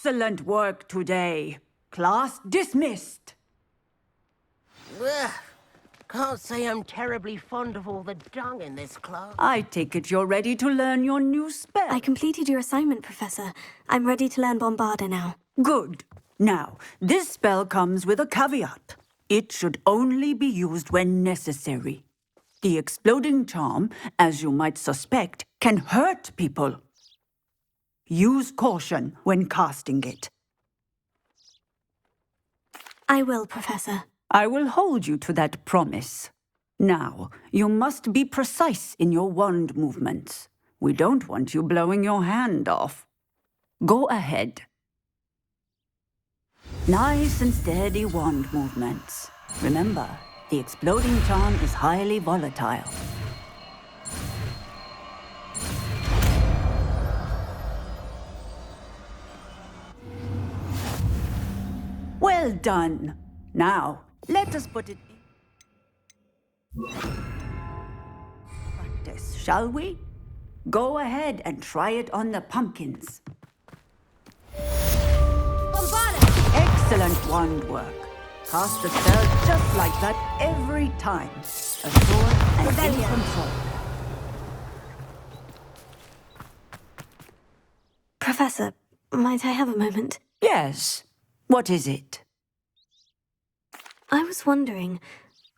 Excellent work today. Class dismissed. Ugh. Can't say I'm terribly fond of all the dung in this class. I take it you're ready to learn your new spell. I completed your assignment, Professor. I'm ready to learn Bombarda now. Good. Now, this spell comes with a caveat. It should only be used when necessary. The exploding charm, as you might suspect, can hurt people. Use caution when casting it. I will, Professor. I will hold you to that promise. Now, you must be precise in your wand movements. We don't want you blowing your hand off. Go ahead. Nice and steady wand movements. Remember, the exploding charm is highly volatile. Well done. Now, let us put it in practice, shall we? Go ahead and try it on the pumpkins. Excellent wand work. Cast the spell just like that every time. Assured and in control. Professor, might I have a moment? Yes. What is it? I was wondering,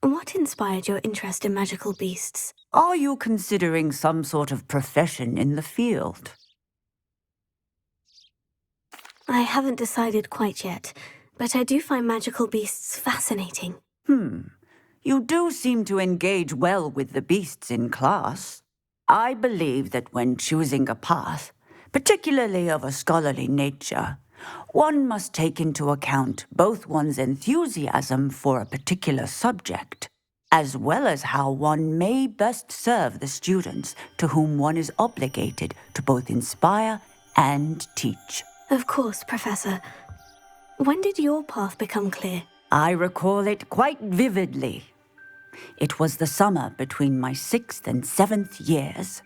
what inspired your interest in magical beasts? Are you considering some sort of profession in the field? I haven't decided quite yet, but I do find magical beasts fascinating. You do seem to engage well with the beasts in class. I believe that when choosing a path, particularly of a scholarly nature, one must take into account both one's enthusiasm for a particular subject, as well as how one may best serve the students to whom one is obligated to both inspire and teach. Of course, Professor. When did your path become clear? I recall it quite vividly. It was the summer between my 6th and 7th years.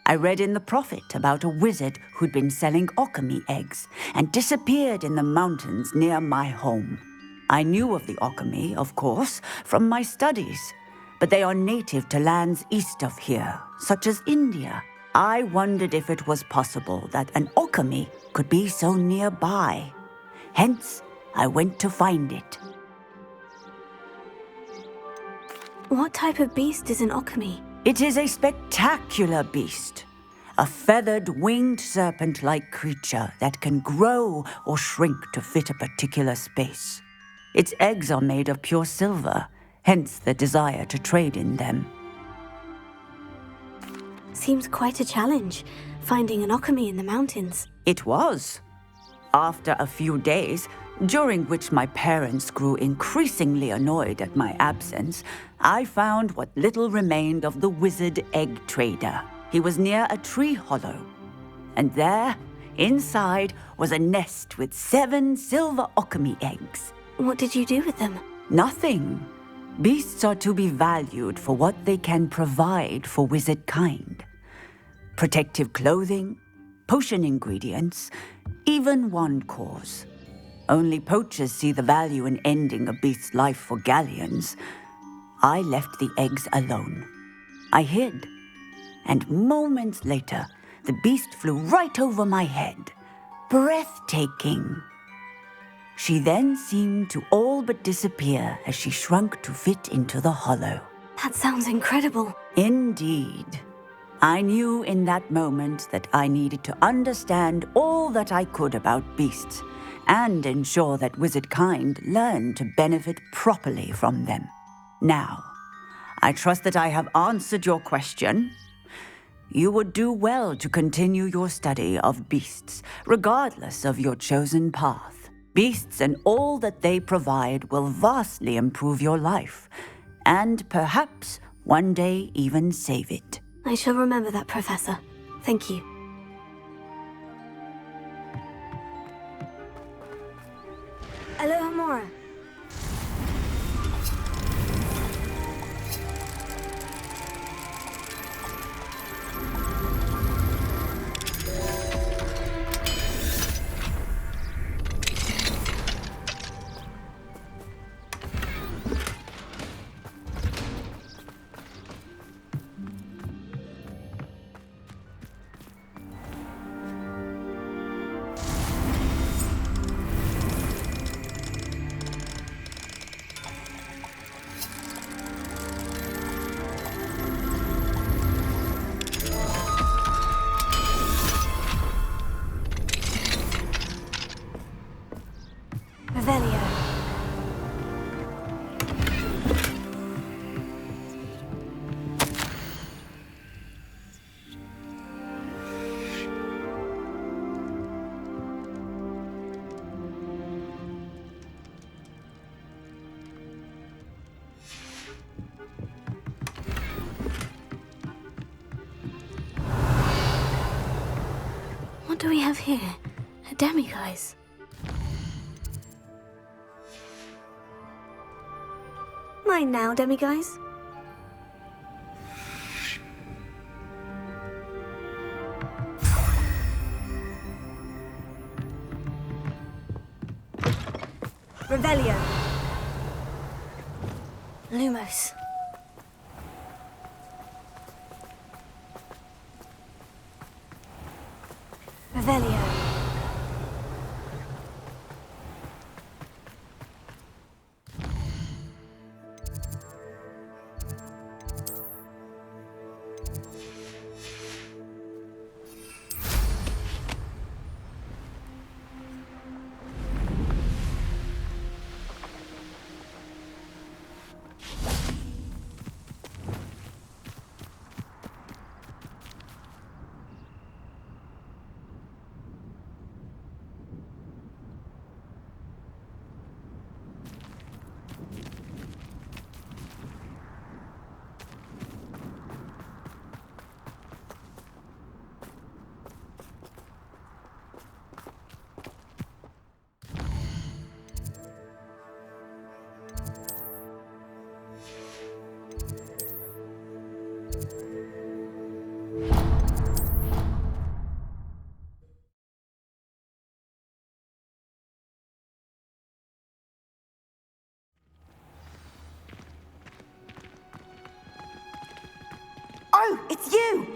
I read in the Prophet about a wizard who'd been selling alchemy eggs and disappeared in the mountains near my home. I knew of the alchemy, of course, from my studies, but they are native to lands east of here, such as India. I wondered if it was possible that an alchemy could be so nearby. Hence, I went to find it. What type of beast is an alchemy? It is a spectacular beast. A feathered, winged serpent-like creature that can grow or shrink to fit a particular space. Its eggs are made of pure silver, hence the desire to trade in them. Seems quite a challenge, finding an alchemy in the mountains. It was. After a few days, during which my parents grew increasingly annoyed at my absence, I found what little remained of the wizard egg trader. He was near a tree hollow, and there, inside, was a nest with 7 silver alchemy eggs. What did you do with them? Nothing. Beasts are to be valued for what they can provide for wizard kind. Protective clothing, potion ingredients, even wand cores. Only poachers see the value in ending a beast's life for galleons. I left the eggs alone. I hid, and moments later, the beast flew right over my head. Breathtaking. She then seemed to all but disappear as she shrunk to fit into the hollow. That sounds incredible. Indeed. I knew in that moment that I needed to understand all that I could about beasts and ensure that wizard kind learned to benefit properly from them. Now, I trust that I have answered your question. You would do well to continue your study of beasts, regardless of your chosen path. Beasts and all that they provide will vastly improve your life, and perhaps one day even save it. I shall remember that, Professor. Thank you. Alohomora. do we have here? A demiguise. Mine now, demiguise. Revelio. Lumos. Revelio. Oh, it's you!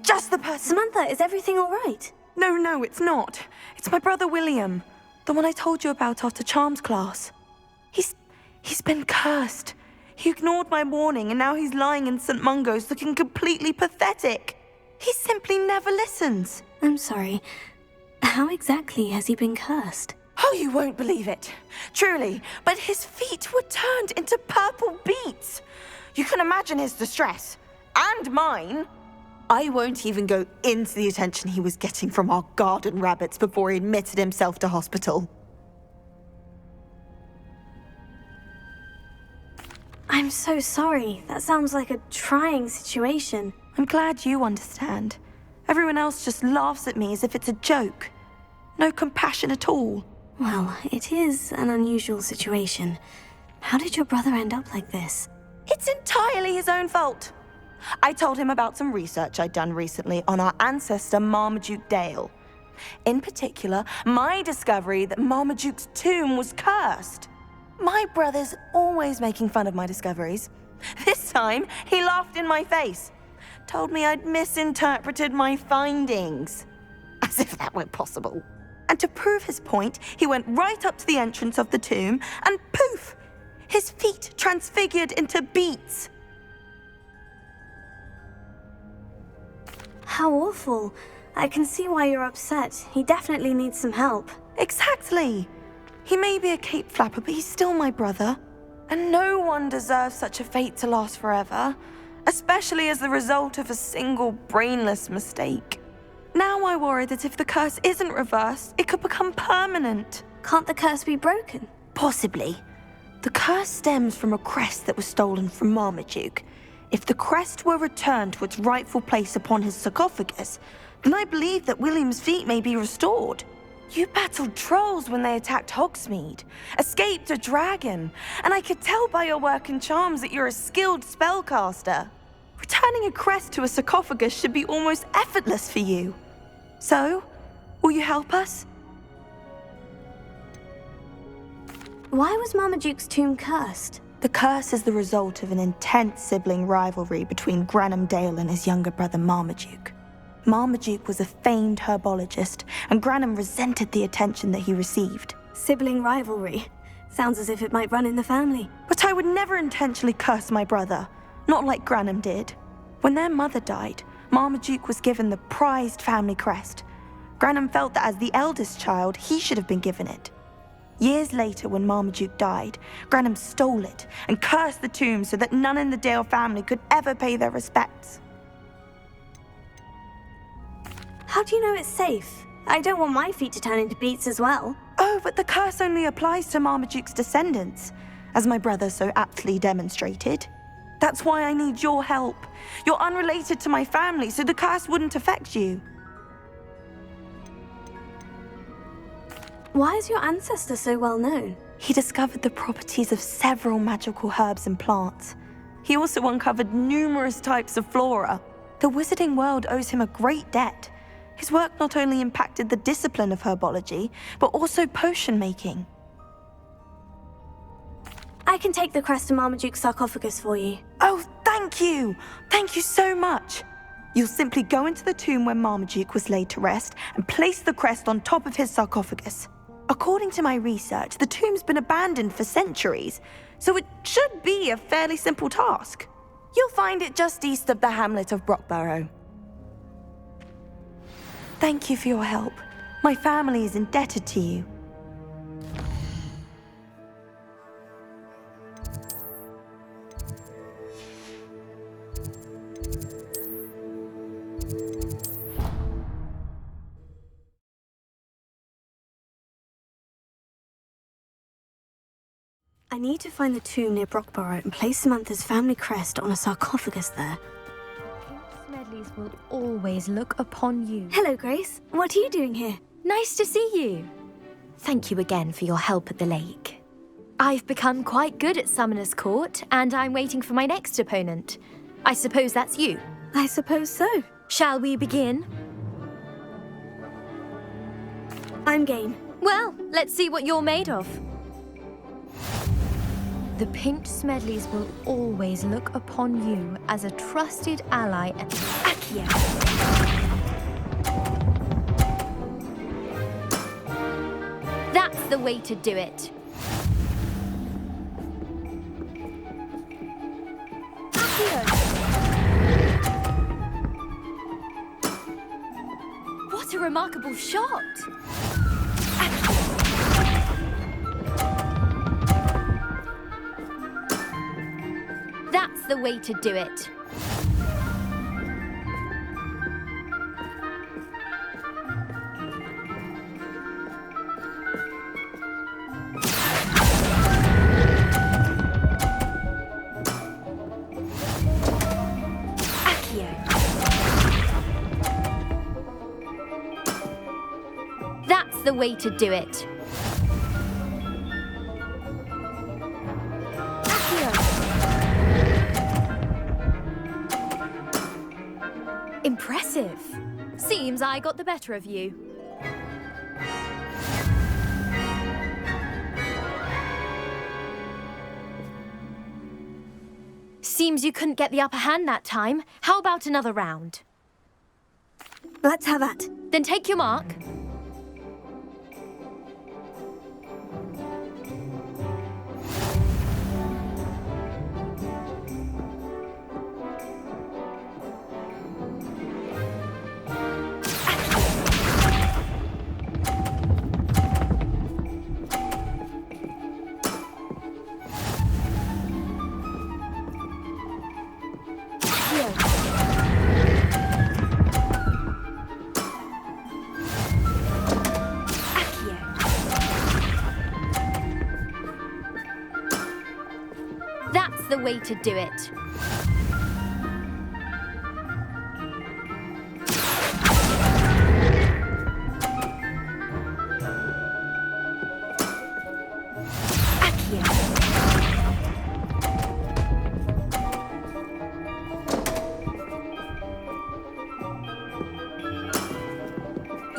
Just the person. Samantha, is everything all right? No, it's not. It's my brother William. The one I told you about after Charms class. He's been cursed. He ignored my warning and now he's lying in St. Mungo's looking completely pathetic. He simply never listens. I'm sorry. How exactly has he been cursed? Oh, you won't believe it. Truly, but his feet were turned into purple beets. You can imagine his distress. And mine. I won't even go into the attention he was getting from our garden rabbits before he admitted himself to hospital. I'm so sorry. That sounds like a trying situation. I'm glad you understand. Everyone else just laughs at me as if it's a joke. No compassion at all. Well, it is an unusual situation. How did your brother end up like this? It's entirely his own fault. I told him about some research I'd done recently on our ancestor Marmaduke Dale. In particular, my discovery that Marmaduke's tomb was cursed. My brother's always making fun of my discoveries. This time, he laughed in my face. Told me I'd misinterpreted my findings. As if that were possible. And to prove his point, he went right up to the entrance of the tomb and poof! His feet transfigured into beets. How awful. I can see why you're upset. He definitely needs some help. Exactly. He may be a cape flapper, but he's still my brother. And no one deserves such a fate to last forever, especially as the result of a single brainless mistake. Now I worry that if the curse isn't reversed, it could become permanent. Can't the curse be broken? Possibly. The curse stems from a crest that was stolen from Marmaduke. If the crest were returned to its rightful place upon his sarcophagus, then I believe that William's feet may be restored. You battled trolls when they attacked Hogsmeade, escaped a dragon, and I could tell by your work in charms that you're a skilled spellcaster. Returning a crest to a sarcophagus should be almost effortless for you. So, will you help us? Why was Marmaduke's tomb cursed? The curse is the result of an intense sibling rivalry between Granham Dale and his younger brother Marmaduke. Marmaduke was a famed herbologist, and Granham resented the attention that he received. Sibling rivalry. Sounds as if it might run in the family. But I would never intentionally curse my brother, not like Granham did. When their mother died, Marmaduke was given the prized family crest. Granham felt that as the eldest child, he should have been given it. Years later, when Marmaduke died, Granham stole it and cursed the tomb so that none in the Dale family could ever pay their respects. How do you know it's safe? I don't want my feet to turn into beets as well. Oh, but the curse only applies to Marmaduke's descendants, as my brother so aptly demonstrated. That's why I need your help. You're unrelated to my family, so the curse wouldn't affect you. Why is your ancestor so well known? He discovered the properties of several magical herbs and plants. He also uncovered numerous types of flora. The wizarding world owes him a great debt. His work not only impacted the discipline of herbology, but also potion making. I can take the crest to Marmaduke's sarcophagus for you. Oh, thank you! Thank you so much! You'll simply go into the tomb where Marmaduke was laid to rest and place the crest on top of his sarcophagus. According to my research, the tomb's been abandoned for centuries, so it should be a fairly simple task. You'll find it just east of the hamlet of Brockborough. Thank you for your help. My family is indebted to you. I need to find the tomb near Brockborough and place Samantha's family crest on a sarcophagus there. Smedleys will always look upon you. Hello, Grace. What are you doing here? Nice to see you. Thank you again for your help at the lake. I've become quite good at Summoner's Court, and I'm waiting for my next opponent. I suppose that's you. I suppose so. Shall we begin? I'm game. Well, let's see what you're made of. The Pinked Smedleys will always look upon you as a trusted ally and Accio. That's the way to do it. Accio. What a remarkable shot! Accio. That's the way to do it. Accio. That's the way to do it. Impressive. Seems I got the better of you. Seems you couldn't get the upper hand that time. How about another round? Let's have that. Then take your mark. That's the way to do it.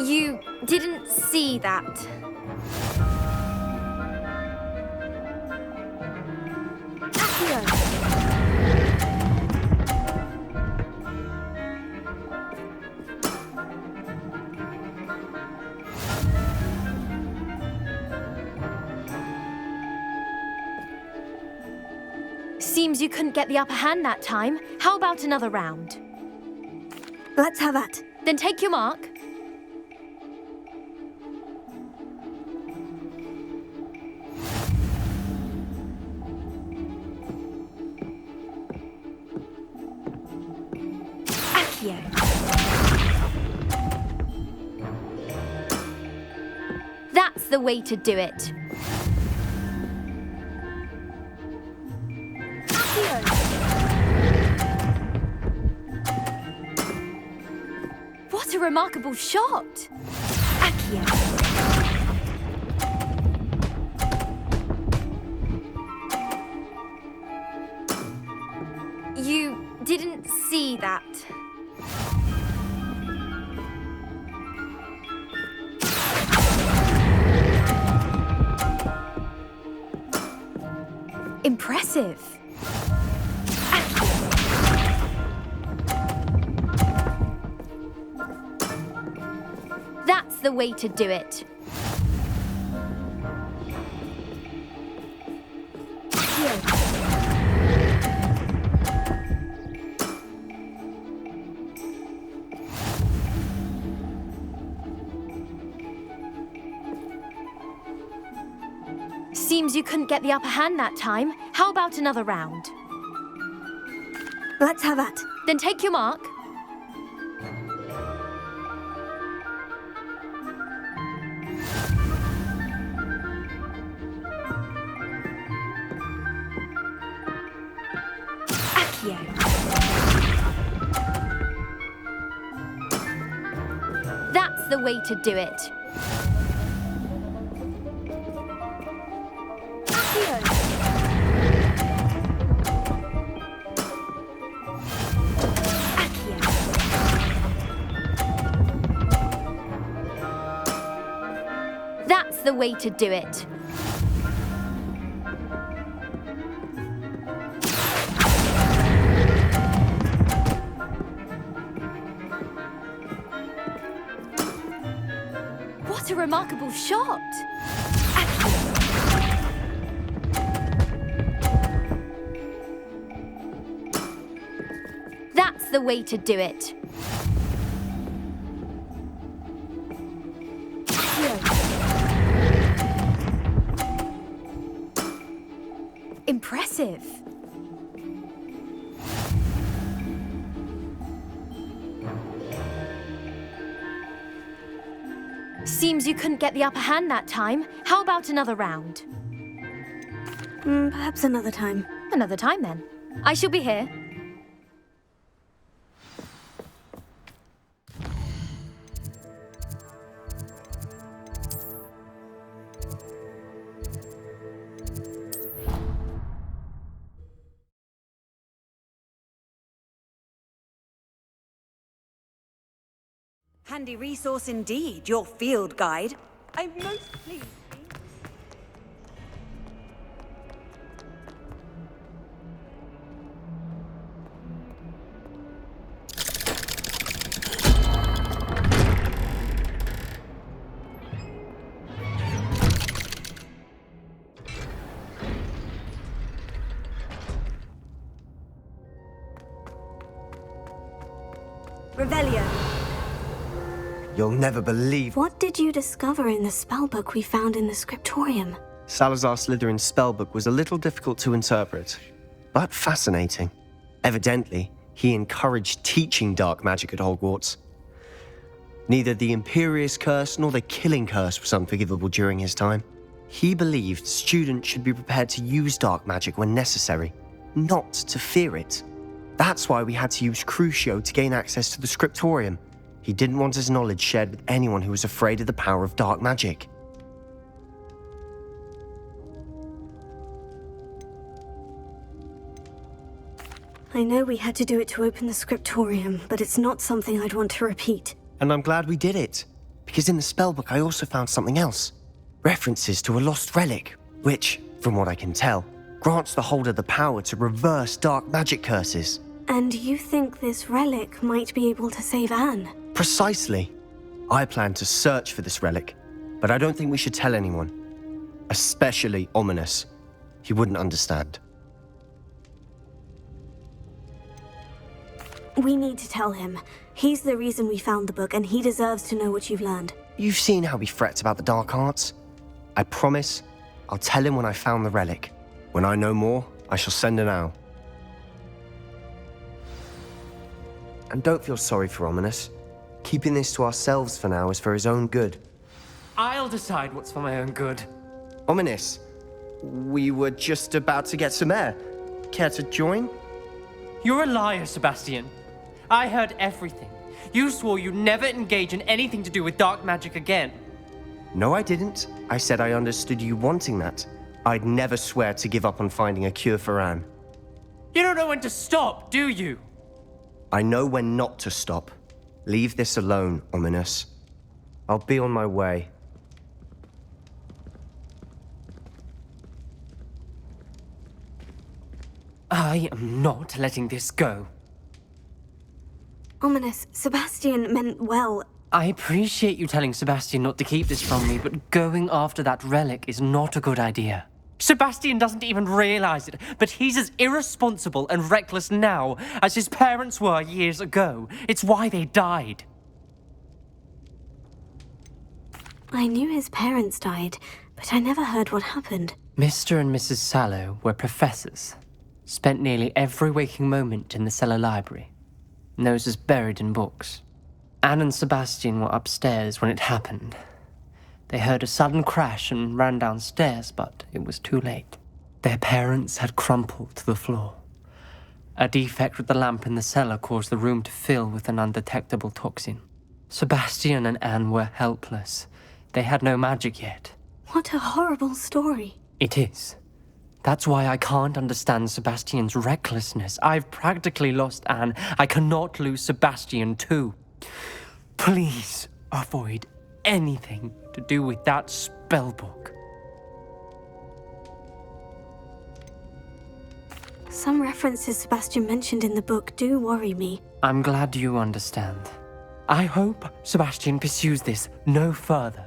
You didn't see that. Seems you couldn't get the upper hand that time. How about another round? Let's have that. Then take your mark. Accio. That's the way to do it. What a remarkable shot! Accio. You didn't see that. Impressive. That's the way to do it. Seems you couldn't get the upper hand that time. How about another round? Let's have that. Then take your mark. Accio. That's the way to do it. That's the way to do it. What a remarkable shot! That's the way to do it. Impressive. Seems you couldn't get the upper hand that time. How about another round? Perhaps another time. Another time then. I shall be here. Handy resource indeed, your field guide. I'm most pleased. Revelio. You'll never believe... What did you discover in the spellbook we found in the scriptorium? Salazar Slytherin's spellbook was a little difficult to interpret, but fascinating. Evidently, he encouraged teaching dark magic at Hogwarts. Neither the Imperious Curse nor the Killing Curse was unforgivable during his time. He believed students should be prepared to use dark magic when necessary, not to fear it. That's why we had to use Crucio to gain access to the scriptorium. He didn't want his knowledge shared with anyone who was afraid of the power of dark magic. I know we had to do it to open the scriptorium, but it's not something I'd want to repeat. And I'm glad we did it, because in the spellbook I also found something else. References to a lost relic, which, from what I can tell, grants the holder the power to reverse dark magic curses. And you think this relic might be able to save Anne? Precisely. I plan to search for this relic, but I don't think we should tell anyone. Especially Ominous. He wouldn't understand. We need to tell him. He's the reason we found the book, and he deserves to know what you've learned. You've seen how he frets about the dark arts. I promise I'll tell him when I found the relic. When I know more, I shall send an owl. And don't feel sorry for Ominous. Keeping this to ourselves for now is for his own good. I'll decide what's for my own good. Ominous, we were just about to get some air. Care to join? You're a liar, Sebastian. I heard everything. You swore you'd never engage in anything to do with dark magic again. No, I didn't. I said I understood you wanting that. I'd never swear to give up on finding a cure for Anne. You don't know when to stop, do you? I know when not to stop. Leave this alone, Ominous. I'll be on my way. I am not letting this go. Ominous, Sebastian meant well. I appreciate you telling Sebastian not to keep this from me, but going after that relic is not a good idea. Sebastian doesn't even realize it, but he's as irresponsible and reckless now as his parents were years ago. It's why they died. I knew his parents died, but I never heard what happened. Mr. and Mrs. Sallow were professors. Spent nearly every waking moment in the cellar library. Noses buried in books. Anne and Sebastian were upstairs when it happened. They heard a sudden crash and ran downstairs, but it was too late. Their parents had crumpled to the floor. A defect with the lamp in the cellar caused the room to fill with an undetectable toxin. Sebastian and Anne were helpless. They had no magic yet. What a horrible story. It is. That's why I can't understand Sebastian's recklessness. I've practically lost Anne. I cannot lose Sebastian too. Please avoid anything to do with that spellbook. Some references Sebastian mentioned in the book do worry me. I'm glad you understand. I hope Sebastian pursues this no further.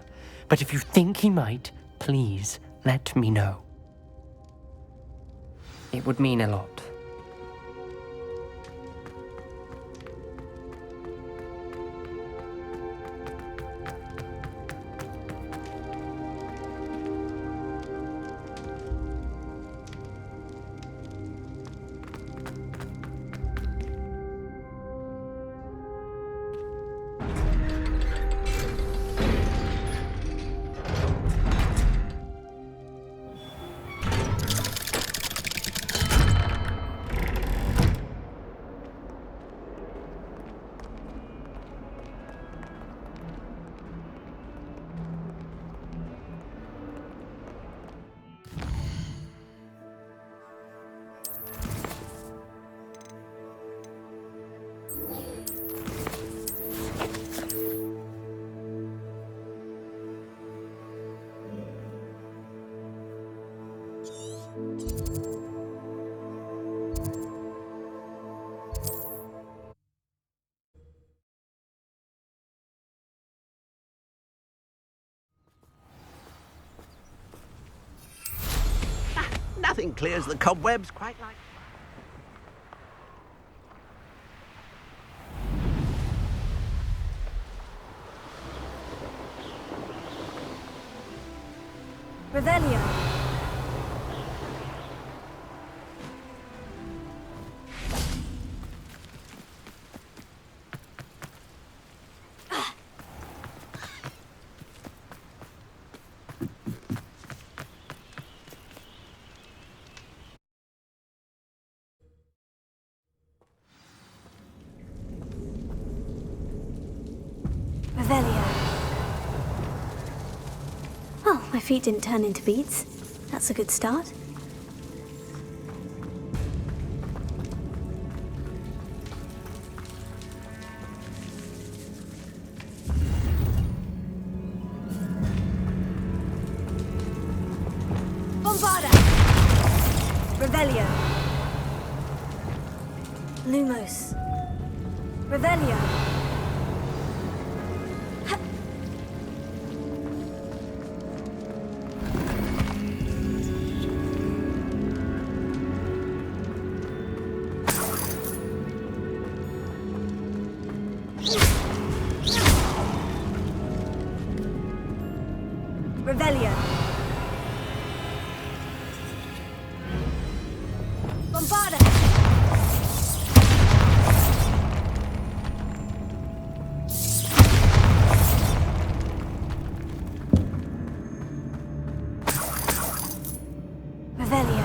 But if you think he might, please let me know. It would mean a lot. Nothing clears the cobwebs quite like... Revelio. Revelio. Well, my feet didn't turn into beads. That's a good start. Bombarda. Revelio. Lumos. Revelio. Revelio. Bombarda. Revelio.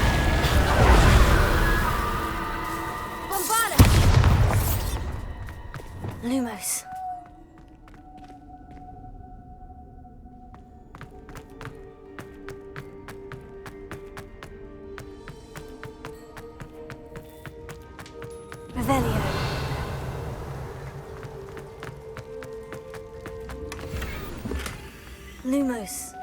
Lumos. Revelio. Lumos.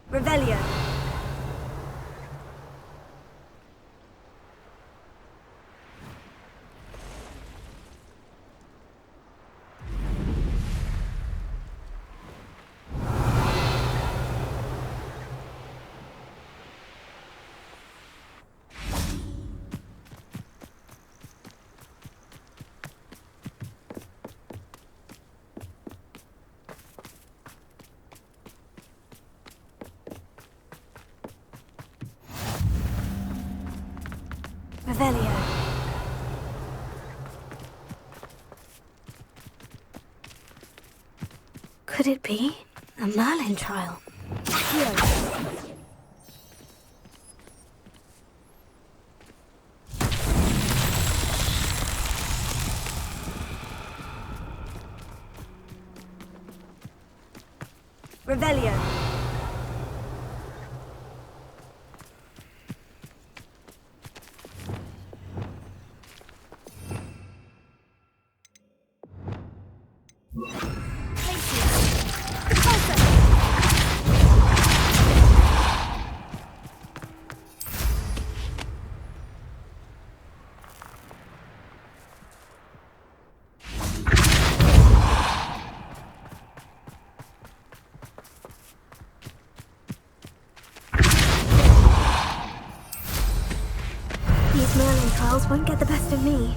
Revelio. Revelio. Could it be a Merlin trial? Revelio. These Merlin trials won't get the best of me.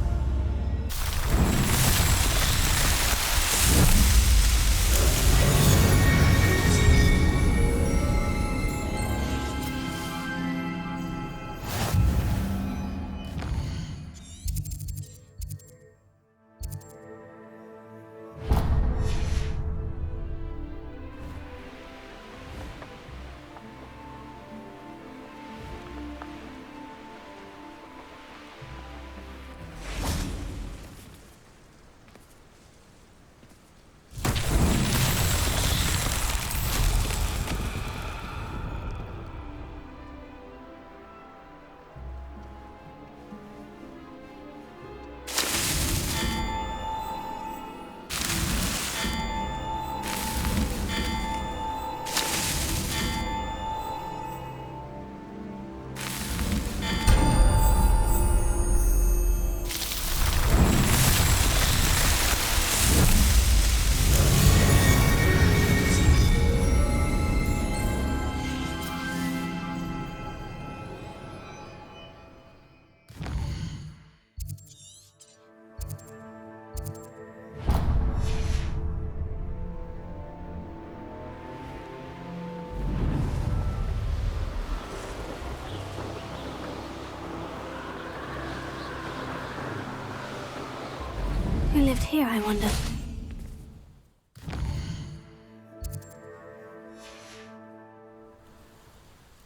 Who lived here, I wonder?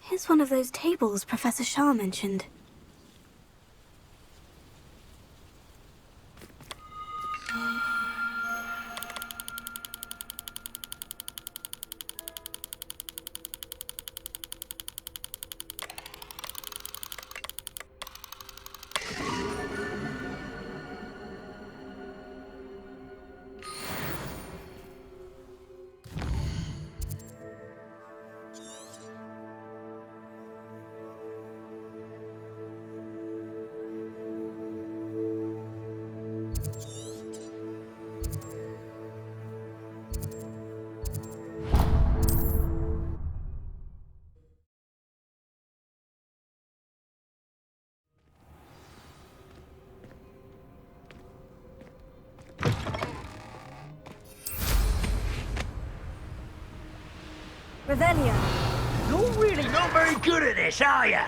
Here's one of those tables Professor Shah mentioned. Revelio. You're really not very good at this, are you?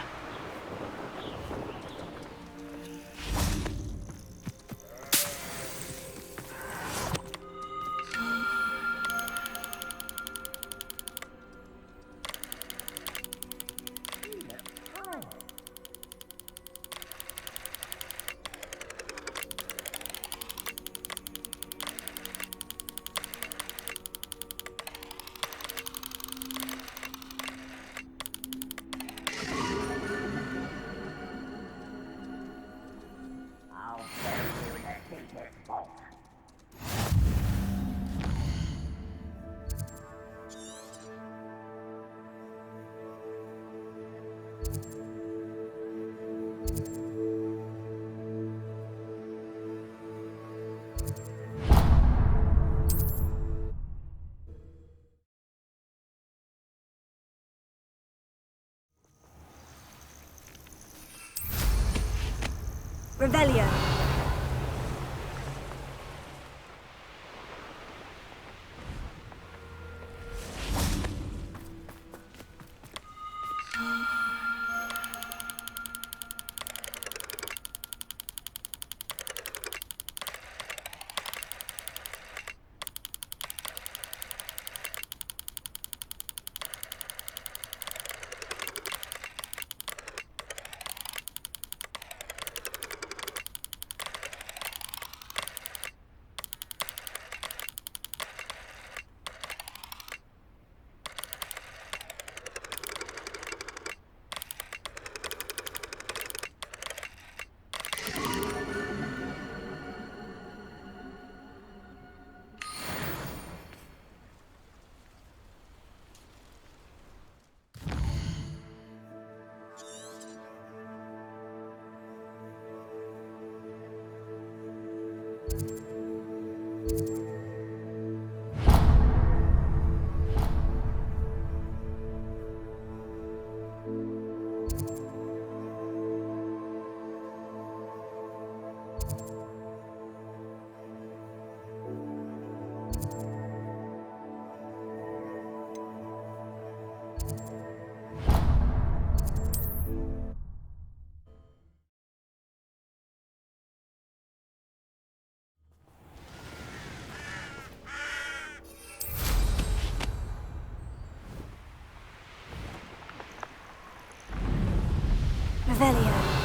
Revelio. Revelio.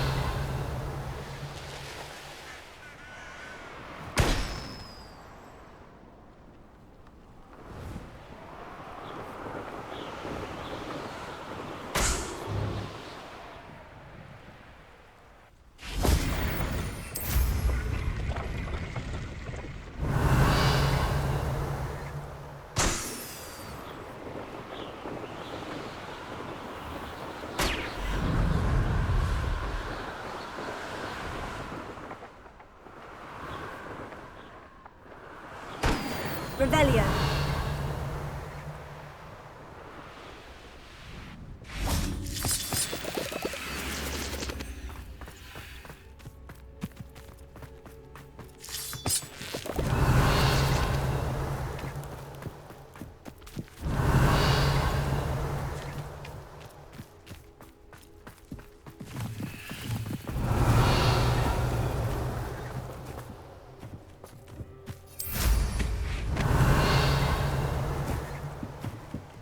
Revelio.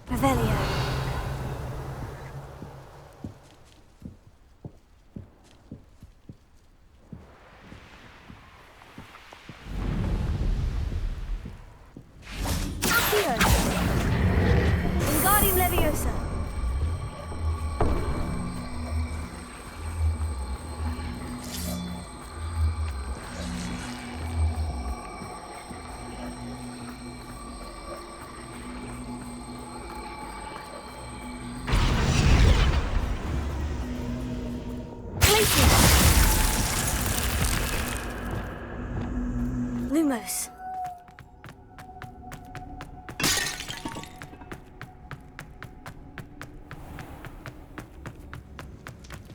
Revelio. Accio. Wingardium Leviosa. Lumos.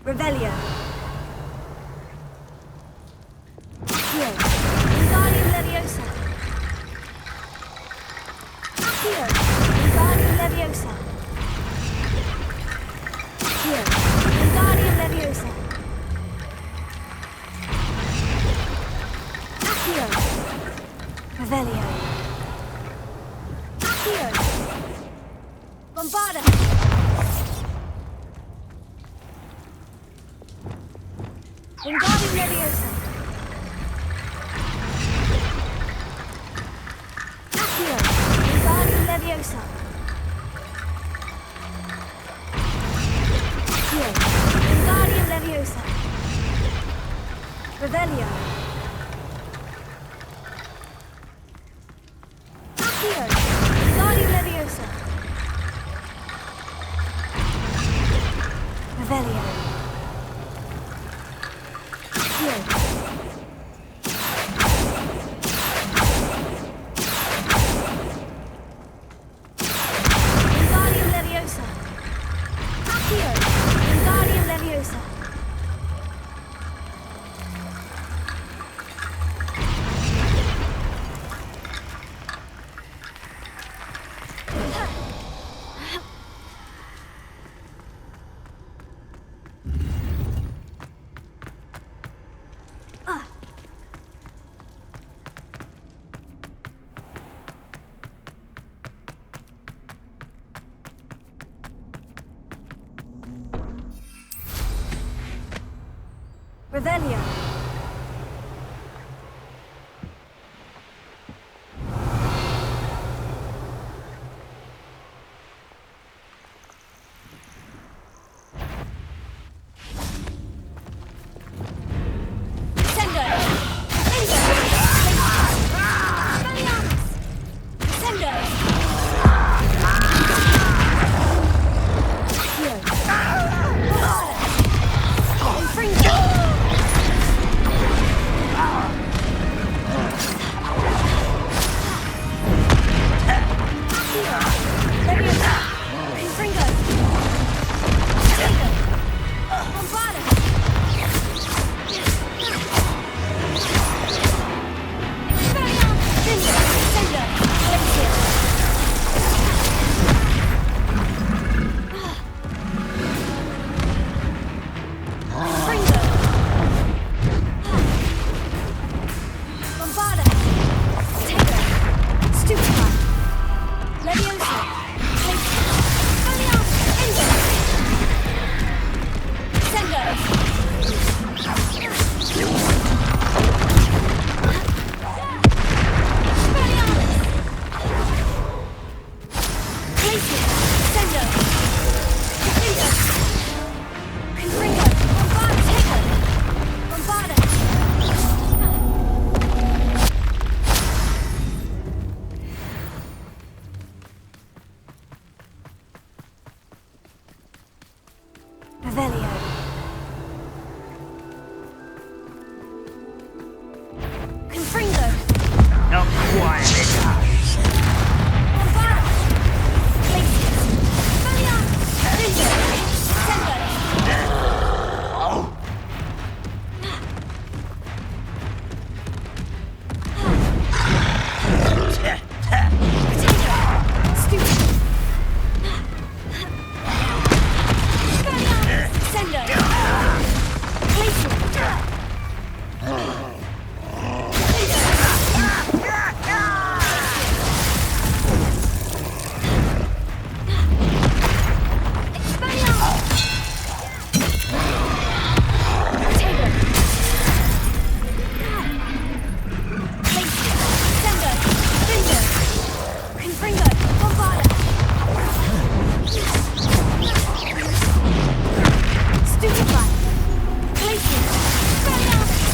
Revelio. Accio. Wingardium Leviosa. Accio. Wingardium Leviosa. Accio. Wingardium Leviosa. Accio. Revelio. Accio. Bombarda. Wingardium Leviosa. Accio. Wingardium Leviosa. Accio. Wingardium Leviosa. Revelio. Wingardium Leviosa. Accio. Wingardium Leviosa. Revelio. Sendo. Sendo. Fringo. Revelio. Confringo. Not quiet. Bombard. Glacius. Felion. Fringo.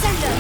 Sendo.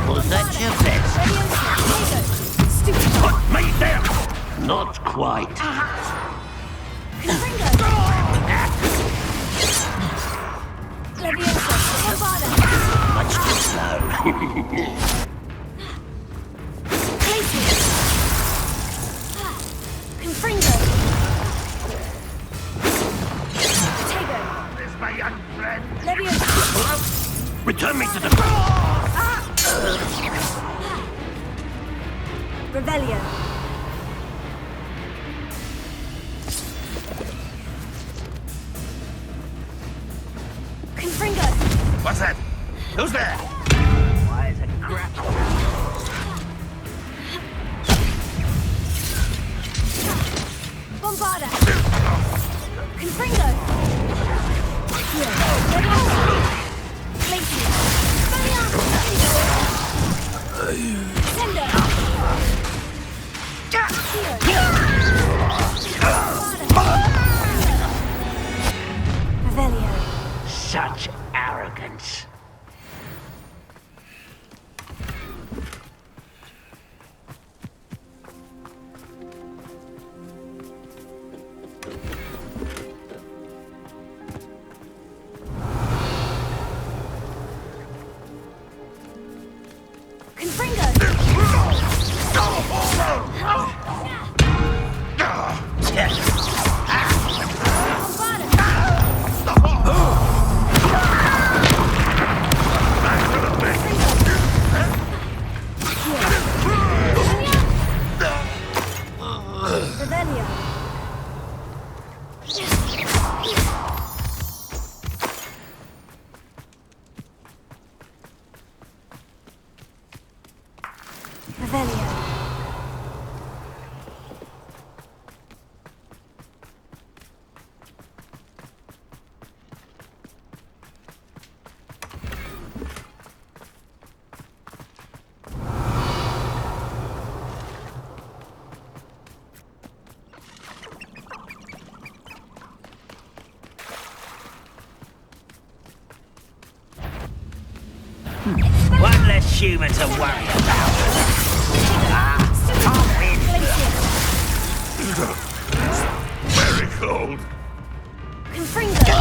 Was that your best? Put me down! Not quite. Much too slow. There's my young friend. Return me to the Revelio. Who's there? Why is it crap? Bombarda! Confringo! Lacey! Sender! Revelio. Such arrogance. Confringo! Revelio. Revelio. One less human to worry about. Very cold. Confringo.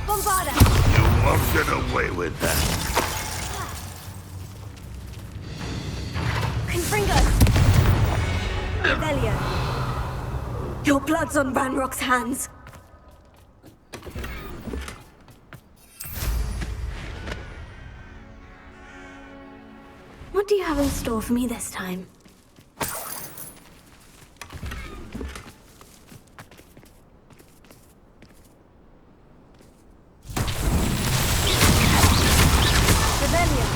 Bombarda. You won't get away with that. Confringo. Revelio. Your blood's on Ranrock's hands. What do you have in store for me this time? Revelio.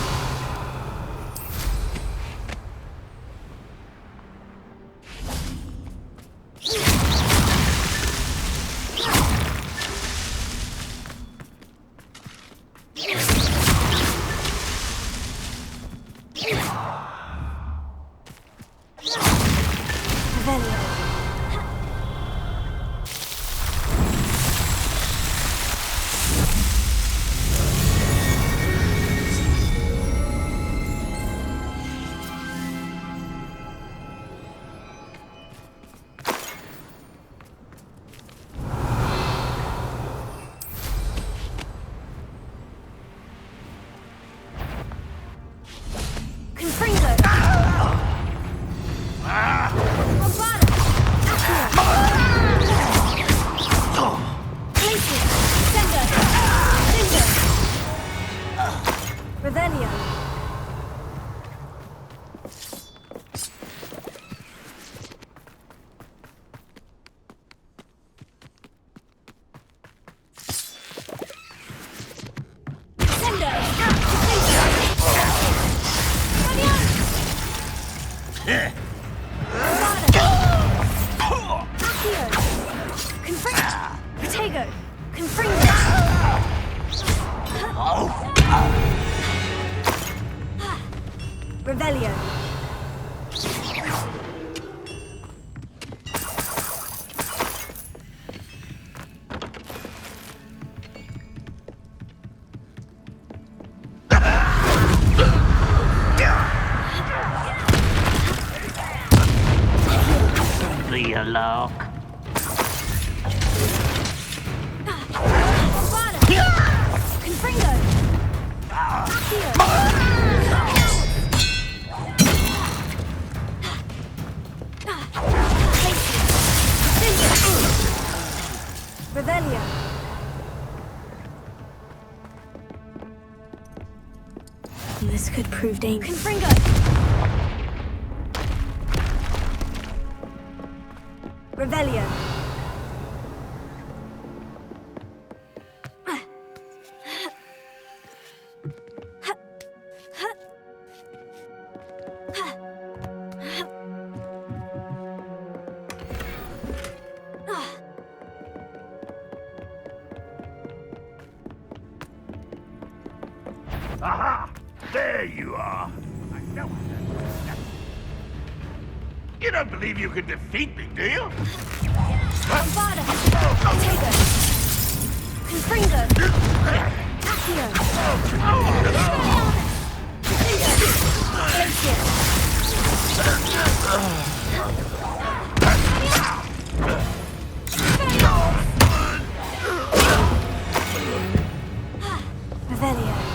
Revelio. Confringo. Bombarda. Lacey. Sender. Sender. Revelio. Sender. Protego! Confringo! Revelio! The alark. Confringo! Revelio! This could prove dangerous. Confringo! Revelio! There you are. I know. You don't believe you can defeat me, do you? Vada! Tago! Confringo! Accio! Revelio.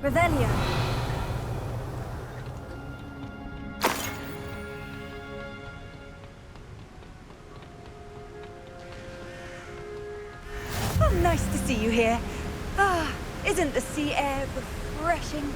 Revelio. Oh, nice to see you here. Ah, isn't the sea air refreshing?